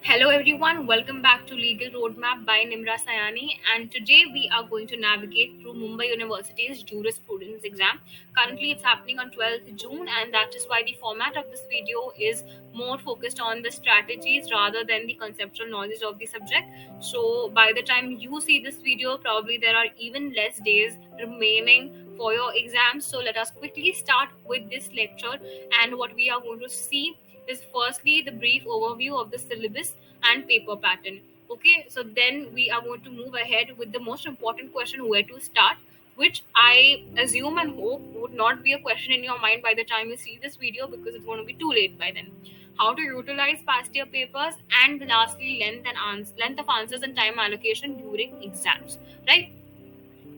Hello everyone, welcome back to Legal Roadmap by Nimra Sayani, and today we are going to navigate through Mumbai University's Jurisprudence Exam. Currently it's happening on 12th June, and that is why the format of this video is more focused on the strategies rather than the conceptual knowledge of the subject. So by the time you see this video, probably there are even less days remaining for your exams. So let us quickly start with this lecture, and what we are going to see is firstly the brief overview of the syllabus and paper pattern. Okay, so then we are going to move ahead with the most important question, where to start, which I assume and hope would not be a question in your mind by the time you see this video, because it's going to be too late by then. How to utilize past year papers, and lastly length of answers and time allocation during exams, right?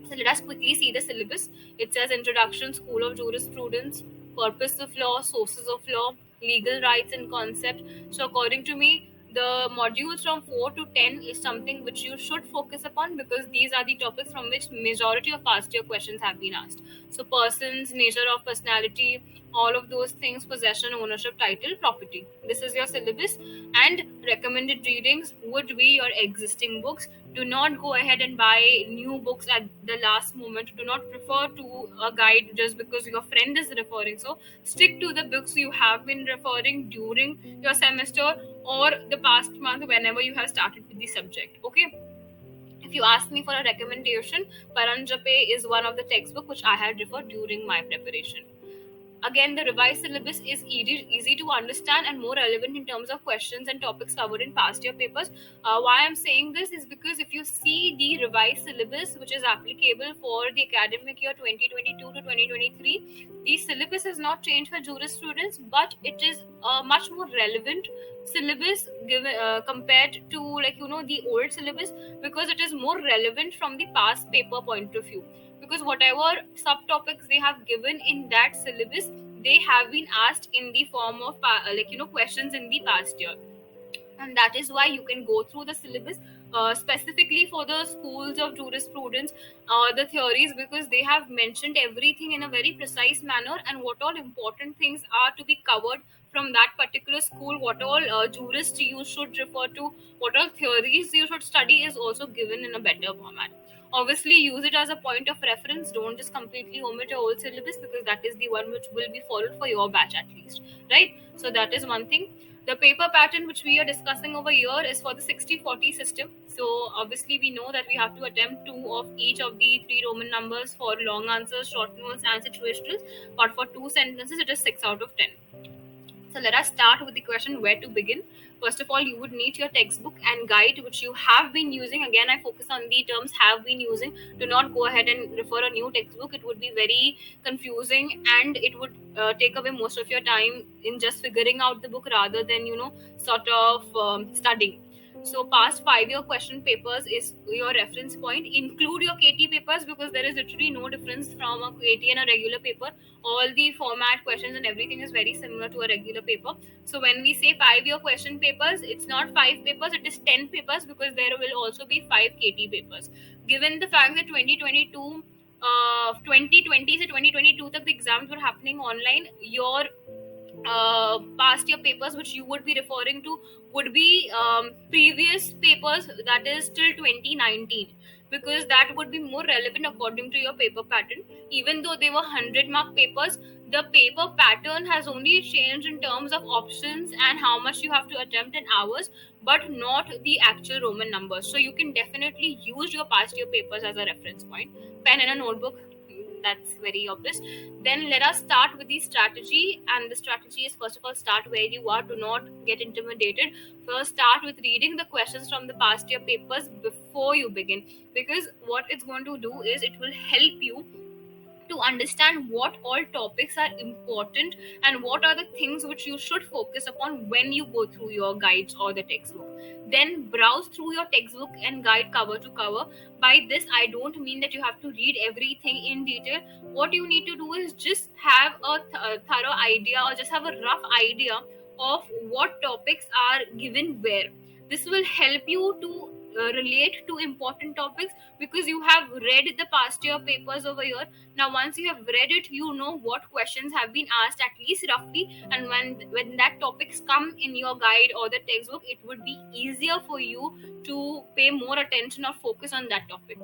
So let us quickly see the syllabus. It says Introduction, School of Jurisprudence, Purpose of Law, Sources of Law, Legal Rights and Concept. So according to me, the modules from 4 to 10 is something which you should focus upon, because these are the topics from which majority of past year questions have been asked. So persons, nature of personality, all of those things, possession, ownership, title, property. This is your syllabus, and recommended readings would be your existing books. Do not go ahead and buy new books at the last moment. Do not refer to a guide just because your friend is referring. So stick to the books you have been referring during your semester or the past month, whenever you have started with the subject. Okay, if you ask me for a recommendation, Paranjape is one of the textbook which I had referred during my preparation. Again, the revised syllabus is easy to understand and more relevant in terms of questions and topics covered in past year papers. Why I'm saying this is because if you see the revised syllabus, which is applicable for the academic year 2022 to 2023, the syllabus is not changed for jurisprudence, but it is a much more relevant syllabus given compared to, the old syllabus, because it is more relevant from the past paper point of view, because whatever subtopics they have given in that syllabus, they have been asked in the form of questions in the past year. And that is why you can go through the syllabus specifically for the schools of jurisprudence, the theories, because they have mentioned everything in a very precise manner, and what all important things are to be covered from that particular school, what all jurists you should refer to, what all theories you should study is also given in a better format. Obviously use it as a point of reference. Don't just completely omit your old syllabus, because that is the one which will be followed for your batch at least, right? So that is one thing. The paper pattern which we are discussing over here is for the 60-40 system. So obviously we know that we have to attempt two of each of the three Roman numbers for long answers, short notes and situationals, but for two sentences it is 6 out of 10. So let us start with the question, where to begin. First of all, you would need your textbook and guide which you have been using. Again, I focus on the terms have been using. Do not go ahead and refer a new textbook. It would be very confusing, and it would take away most of your time in just figuring out the book rather than, sort of studying. So past 5-year question papers is your reference point. Include your KT papers, because there is literally no difference from a KT and a regular paper. All the format, questions and everything is very similar to a regular paper. So when we say 5-year question papers, it's not 5 papers, it is 10 papers, because there will also be 5 KT papers. Given the fact that 2022 2020 से 2022 तक the exams were happening online, your past year papers which you would be referring to would be previous papers, that is till 2019, because that would be more relevant according to your paper pattern. Even though they were 100-mark papers, the paper pattern has only changed in terms of options and how much you have to attempt in hours, but not the actual Roman numbers. So you can definitely use your past year papers as a reference point. Pen and a notebook, that's very obvious. Then let us start with the strategy, and the strategy is, first of all, start where you are. Do not get intimidated. First, start with reading the questions from the past year papers before you begin, because what it's going to do is it will help you to understand what all topics are important and what are the things which you should focus upon when you go through your guides or the textbook. Then browse through your textbook and guide cover to cover. By this, I don't mean that you have to read everything in detail. What you need to do is just have a thorough idea, or just have a rough idea of what topics are given where. This will help you to relate to important topics because you have read the past year papers over here. Now once you have read it, you know what questions have been asked at least roughly, and when that topics come in your guide or the textbook, it would be easier for you to pay more attention or focus on that topic.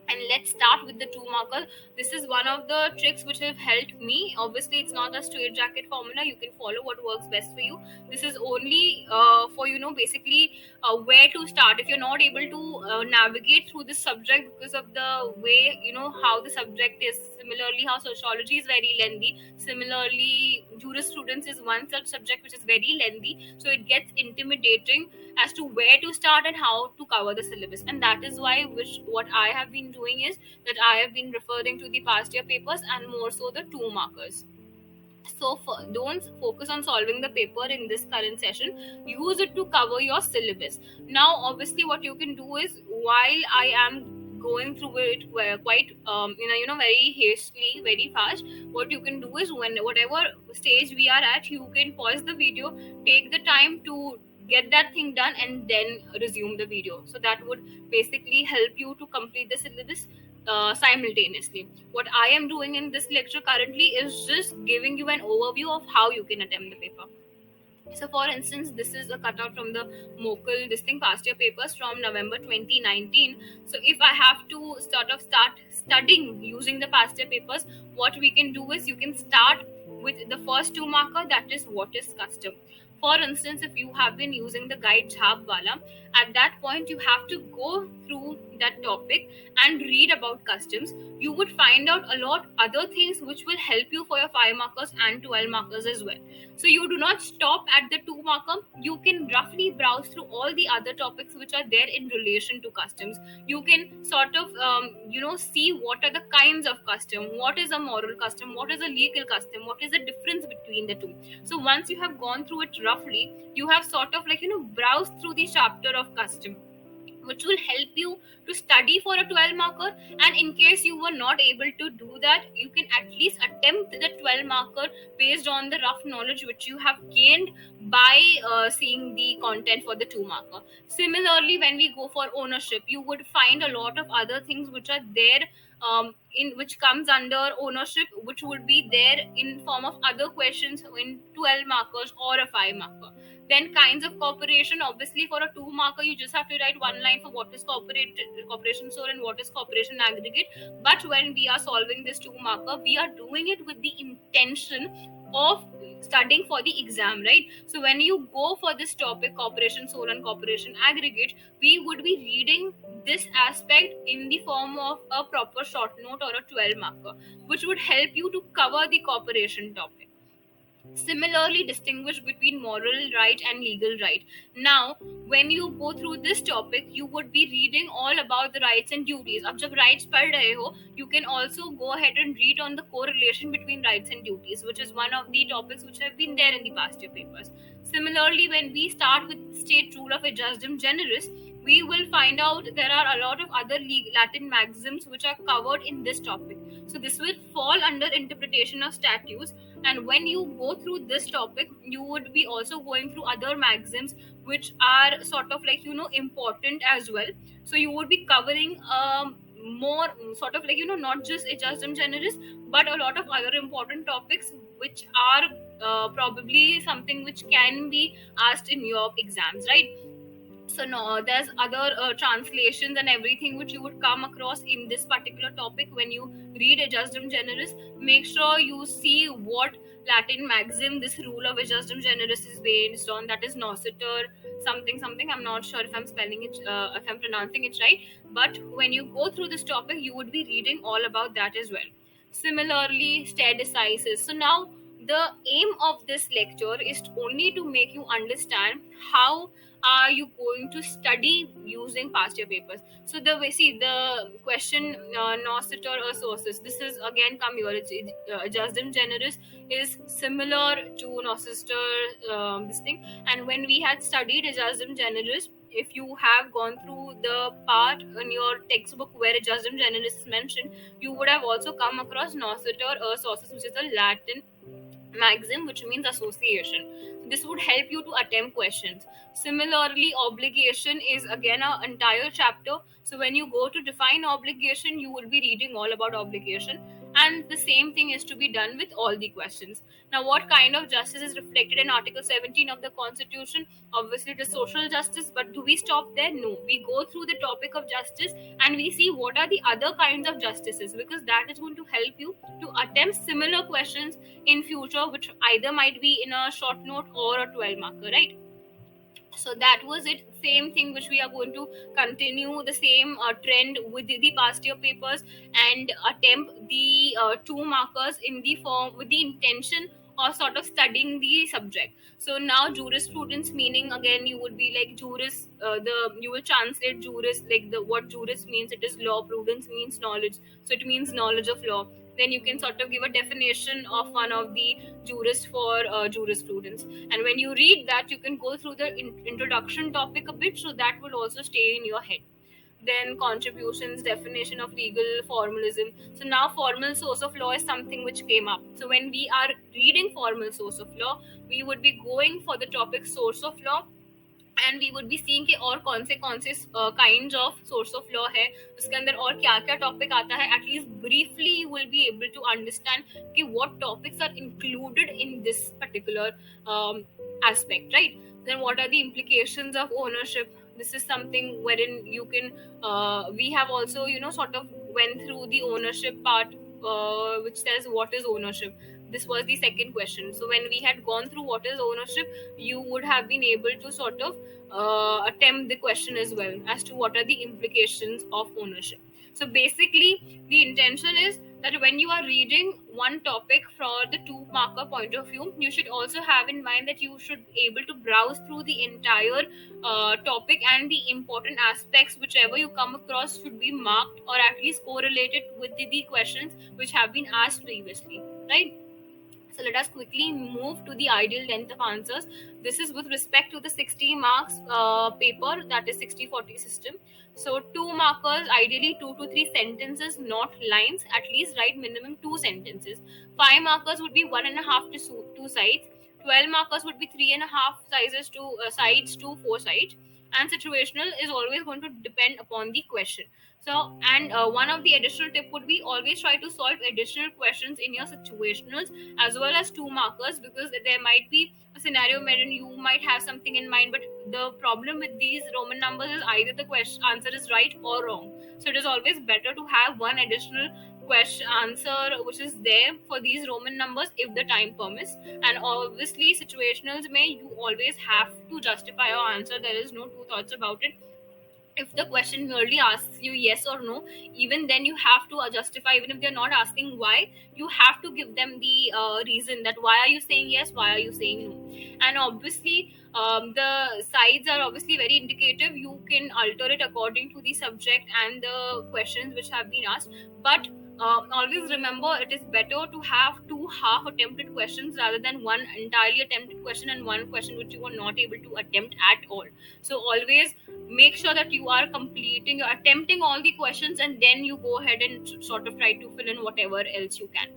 And let's start with the two marker. This is one of the tricks which have helped me. Obviously it's not a straight jacket formula, you can follow what works best for you. This is only for basically where to start if you're not able to navigate through this subject because of the way how the subject is. Similarly, how sociology is very lengthy, similarly jurisprudence is one such subject which is very lengthy, so it gets intimidating as to where to start and how to cover the syllabus. And that is why which what I have been doing is that I have been referring to the past year papers and more so the two markers. So don't focus on solving the paper in this current session, use it to cover your syllabus. Now obviously what you can do is, while I am going through it quite very hastily, very fast, what you can do is, when whatever stage we are at, you can pause the video, take the time to get that thing done, and then resume the video. So that would basically help you to complete the syllabus simultaneously. What I am doing in this lecture currently is just giving you an overview of how you can attempt the paper. So, for instance, this is a cutout from the Mokel distinct past year papers from November 2019. So, if I have to start studying using the past year papers, what we can do is, you can start with the first two marker, that is what is custom. For instance, if you have been using the guide Jhap Wala, at that point you have to go through that topic and read about customs. You would find out a lot other things which will help you for your 5 markers and 12 markers as well. So you do not stop at the 2 marker. You can roughly browse through all the other topics which are there in relation to customs. You can sort of see what are the kinds of custom, what is a moral custom, what is a legal custom, what is the difference between the two. So once you have gone through it roughly, you have sort of browsed through the chapter of custom, which will help you to study for a 12 marker. And in case you were not able to do that, you can at least attempt the 12 marker based on the rough knowledge which you have gained by seeing the content for the 2 marker. Similarly, when we go for ownership, you would find a lot of other things which are there, in which comes under ownership, which would be there in form of other questions in 12 markers or a 5 marker. Then kinds of cooperation, obviously for a 2 marker you just have to write one line for what is cooperation sole and what is cooperation aggregate. But when we are solving this 2 marker, we are doing it with the intention of studying for the exam, right? So when you go for this topic, cooperation sole and cooperation aggregate, we would be reading this aspect in the form of a proper short note or a 12 marker, which would help you to cover the cooperation topic. Similarly, distinguish between moral right and legal right. Now when you go through this topic, you would be reading all about the rights and duties. Ab jab rights पढ़ रहे हो, you can also go ahead and read on the correlation between rights and duties, which is one of the topics which have been there in the past year papers. Similarly, when we start with state rule of adjustum generis, we will find out there are a lot of other Latin maxims which are covered in this topic. So this will fall under interpretation of statutes. And when you go through this topic, you would be also going through other maxims which are sort of important as well. So you would be covering more sort of not just adjustum generis, but a lot of other important topics which are probably something which can be asked in your exams, right? So no, there's other translations and everything which you would come across in this particular topic. When you read adjustum generis, make sure you see what Latin maxim this rule of adjustum generis is based on, that is nocitur something something. I'm not sure if I'm spelling it, if I'm pronouncing it right, but when you go through this topic, you would be reading all about that as well. Similarly, stare decisis. So now the aim of this lecture is only to make you understand how are you going to study using past year papers. So the way, see the question, nocitur or sources, this is again come here, it's adjustum generis is similar to nocitur, this thing. And when we had studied adjustum generis, if you have gone through the part in your textbook where adjustum generis is mentioned, you would have also come across nocitur or sources, which is a Latin maxim, which means association. This would help you to attempt questions. Similarly, obligation is again an entire chapter. So when you go to define obligation, you will be reading all about obligation. And the same thing is to be done with all the questions. Now, what kind of justice is reflected in Article 17 of the Constitution? Obviously, it is social justice, but do we stop there? No. We go through the topic of justice and we see what are the other kinds of justices, because that is going to help you to attempt similar questions in future, which either might be in a short note or a 12 marker, right? So that was it, same thing which we are going to continue the same trend with the past year papers, and attempt the 2 markers in the form with the intention of sort of studying the subject. So now jurisprudence meaning, again you would be like juris, the you will translate juris, like the what juris means, it is law, prudence means knowledge, so it means knowledge of law. Then you can sort of give a definition of one of the jurists for jurisprudence, and when you read that you can go through the introduction topic a bit, so that will also stay in your head. Then contributions, definition of legal formalism. So now formal source of law is something which came up. So when we are reading formal source of law, we would be going for the topic source of law, and we would be seeing कि और कौन से kinds of source of law है, उसके अंदर और क्या क्या टॉपिक आता है. At least briefly you will be able to understand कि what topics are included in this particular aspect, right? Then what are the implications of ownership? This is something wherein you can we have also sort of went through the ownership part, which says what is ownership. This was the second question. So when we had gone through what is ownership, you would have been able to sort of attempt the question as well as to what are the implications of ownership. So basically the intention is that when you are reading one topic from the 2 marker point of view, you should also have in mind that you should be able to browse through the entire topic, and the important aspects whichever you come across should be marked or at least correlated with the questions which have been asked previously, right? So let us quickly move to the ideal length of answers. This is with respect to the 60 marks paper, that is 60-40 system. So 2 markers, ideally 2 to 3 sentences, not lines. At least write minimum 2 sentences. 5 markers would be 1.5 to 2 sides. 12 markers would be 3.5 sides to 4 sides. And situational is always going to depend upon the question. So, and one of the additional tip would be always try to solve additional questions in your situationals as well as 2 markers, because there might be a scenario wherein you might have something in mind, but the problem with these Roman numbers is either the question answer is right or wrong. So it is always better to have one additional question answer which is there for these Roman numbers if the time permits. And obviously situationals may you always have to justify your answer. There is no two thoughts about it. If the question merely asks you yes or no, even then you have to justify. Even if they're not asking why, you have to give them the reason that why are you saying yes, why are you saying no. And obviously the sides are obviously very indicative. You can alter it according to the subject and the questions which have been asked, but always remember it is better to have 2 half attempted questions rather than one entirely attempted question and one question which you were not able to attempt at all. So always make sure that you are completing, you're attempting all the questions, and then you go ahead and sort of try to fill in whatever else you can.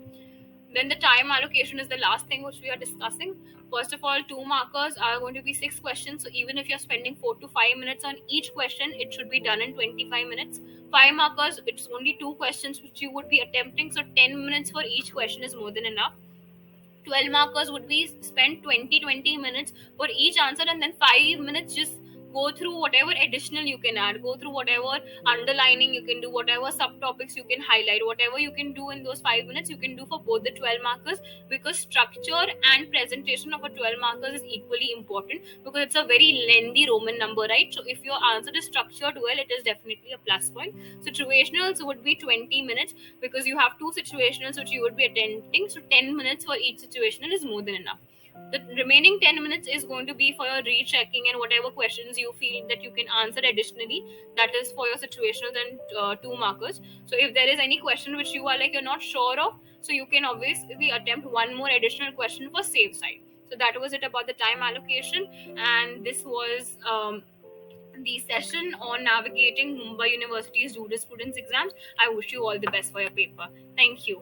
Then the time allocation is the last thing which we are discussing. First of all, 2 markers are going to be 6 questions. So even if you're spending 4 to 5 minutes on each question, it should be done in 25 minutes. 5 markers, it's only 2 questions which you would be attempting. So 10 minutes for each question is more than enough. 12 markers would be spent 20 minutes for each answer, and then 5 minutes just go through whatever additional you can add, go through whatever underlining you can do, whatever subtopics you can highlight, whatever you can do in those 5 minutes you can do for both the 12 markers, because structure and presentation of a 12 markers is equally important, because it's a very lengthy Roman number, right? So if your answer is structured well, it is definitely a plus point. Situationals would be 20 minutes because you have 2 situationals which you would be attending, so 10 minutes for each situational is more than enough. The remaining 10 minutes is going to be for your rechecking and whatever questions you feel that you can answer additionally, that is for your situationals and 2 markers. So if there is any question which you are like you're not sure of, so you can obviously attempt one more additional question for safe side. So that was it about the time allocation, and this was the session on navigating Mumbai University's jurisprudence exams. I wish you all the best for your paper. Thank you.